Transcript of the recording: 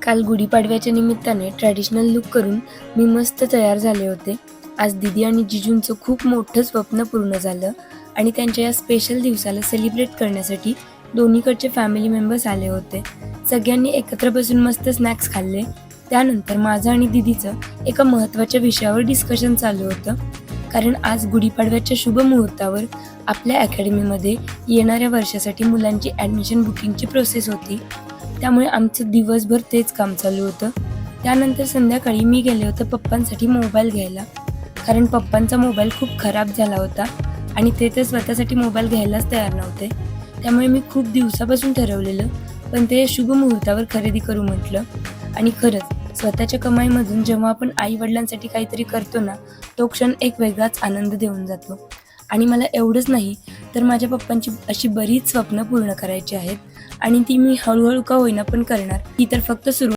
काल गुढीपाडव्याच्या निमित्ताने ट्रॅडिशनल लूक करून मी मस्त तयार झाले होते. आज दीदी आणि जिजूंचं खूप मोठं स्वप्न पूर्ण झालं आणि त्यांच्या या स्पेशल दिवसाला सेलिब्रेट करण्यासाठी दोन्हीकडचे फॅमिली मेंबर्स आले होते. सगळ्यांनी एकत्र बसून मस्त स्नॅक्स खाल्ले. त्यानंतर माझं आणि दीदीचं एका महत्त्वाच्या विषयावर डिस्कशन चालू होतं. कारण आज गुढीपाडव्याच्या शुभ मुहूर्तावर आपल्या अकॅडमीमध्ये येणाऱ्या वर्षासाठी मुलांची ॲडमिशन बुकिंगची प्रोसेस होती. त्यामुळे आमचं दिवसभर तेच काम चालू होतं. त्यानंतर संध्याकाळी मी गेले होते पप्पांसाठी मोबाईल घ्यायला, कारण पप्पांचा मोबाईल खूप खराब झाला होता आणि ते तर स्वतःसाठी मोबाईल घ्यायलाच तयार नव्हते. त्यामुळे मी खूप दिवसापासून ठरवलेलं, पण ते शुभ मुहूर्तावर खरेदी करू म्हटलं. आणि खरंच स्वतःच्या कमाईमधून जेव्हा आपण आईवडिलांसाठी काहीतरी करतो ना, तो क्षण एक वेगळाच आनंद देऊन जातो. आणि मला एवढंच नाही तर माझ्या पप्पांची अशी बरीच स्वप्न पूर्ण करायची आहेत आणि ती मी हळूहळू का होईना पण करणार. ही तर फक्त सुरू